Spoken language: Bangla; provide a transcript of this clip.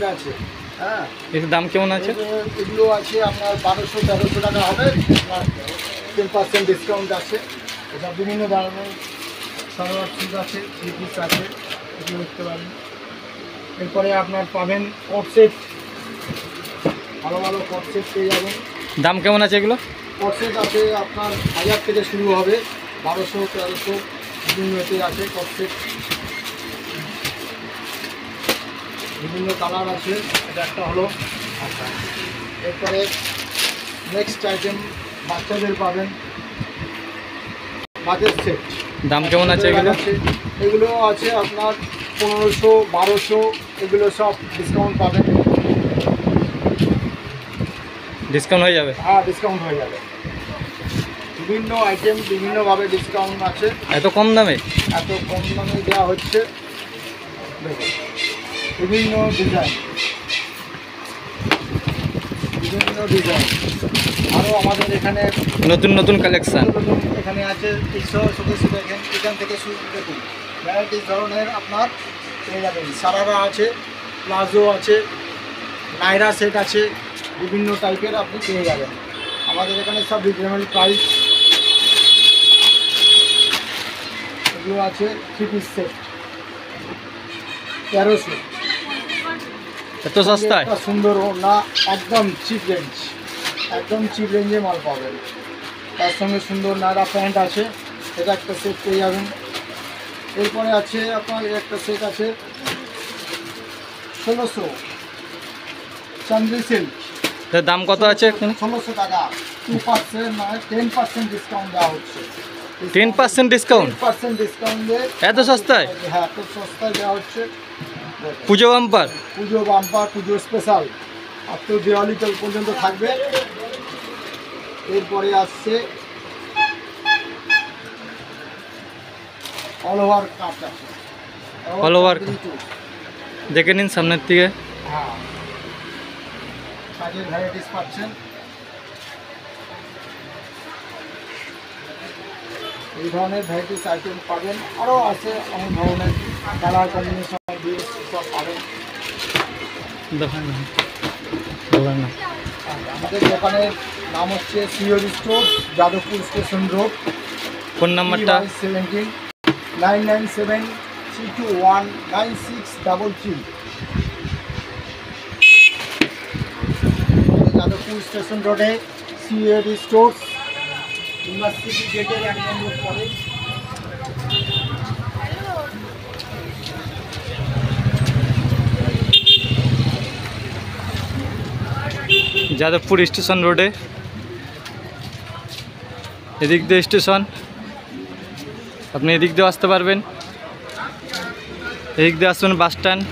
সেট আছে। হ্যাঁ, এর দাম কেমন আছে? এগুলো আছে আপনার 1200-1300 টাকা হবে। আপনার 10% ডিসকাউন্ট আছে। এটা বিভিন্ন ধরনের সালোয়ার স্যুট আছে, থ্রি পিস আছে, এগুলো দেখতে পারেন। এরপরে আপনার পাবেন কট সেট, ভালো ভালো কট সেট পেয়ে যাবেন। দাম কেমন আছে এগুলো? কট সেট আছে আপনার 1000 থেকে শুরু হবে, 1200-1300 বিভিন্ন এতে আছে কট সেট। বিভিন্ন কালার আছে, এটা একটা হলো। আচ্ছা, এরপরে নেক্সট আইটেম বাচ্চাদের পাবেন বাজেট সেট। দাম কেমন আছে এগুলো? এগুলো আছে আপনার 1500-1200, এগুলো সব ডিসকাউন্ট পাবেন। ডিসকাউন্ট হয়ে যাবে? হ্যাঁ, ডিসকাউন্ট হয়ে যাবে। বিভিন্ন আইটেম বিভিন্নভাবে ডিসকাউন্ট আছে। এত কম দামে? এত কম দামে দেওয়া হচ্ছে। দেখুন, বিভিন্ন ডিজাইন, আরও আমাদের এখানে নতুন নতুন কালেকশান এখানে আছে। এখান থেকে শুরু দেখুন, ভ্যারাইটিস ধরনের আপনার পেয়ে যাবেন। সারারা আছে, প্লাজো আছে, নাইরা সেট আছে, বিভিন্ন টাইপের আপনি পেয়ে যাবেন আমাদের এখানে। সব রিজনেবল প্রাইস। এগুলো আছে থ্রি পিস সেট 1300। এত সস্তায়? সুন্দর না, একদম চিপ রেঞ্জ, একদম চিপ রেঞ্জে মাল পাবেন। তার সঙ্গে সুন্দর নায়রা প্যান্ট আছে, এটা একটা সেট পেয়ে যাবেন। এরপরে আছে আপনার একটা সেট আছে 1600 চান্দি সিল্ক। এর দাম কত আছে? 1600 টাকা। 2% মানে 10% ডিসকাউন্ট দেওয়া হচ্ছে। 10% ডিসকাউন্ট? 10% ডিসকাউন্ট দিয়ে এত সস্তায়? হ্যাঁ, এত সস্তায় দেওয়া হচ্ছে। পুজো বাম্পার? পুজো বাম্পার, পুজো স্পেশাল, আর তো দিওয়ালি পর্যন্ত থাকবে। এরপরে আসছে অল ওভার কাট আছে। অল ওভার দেখে নিন সামনের দিকে। হ্যাঁ, কাজের ভ্যারাইটিস পাচ্ছেন। এই ধরনের ভ্যারাইটিস আইটেম পাবেন। আরও আছে অনেক ধরনের কালার কম্বিনেশন দিয়ে সব পাবেন। আমাদের দোকানের নাম হচ্ছে সিওরি store, Jadavpur station road. Phone নাম্বারটা? 997-321-9633। যাদবপুর স্টেশন রোডে সিওরি স্টোর, ইউনিভার্সিটি গেটের 1 নম্বর পরে। যাদবপুর স্টেশন রোডে, এদিক দিয়ে স্টেশন, আপনি এদিক দিয়ে আসতে পারবেন। এদিক দিয়ে আসবেন বাস স্ট্যান্ড।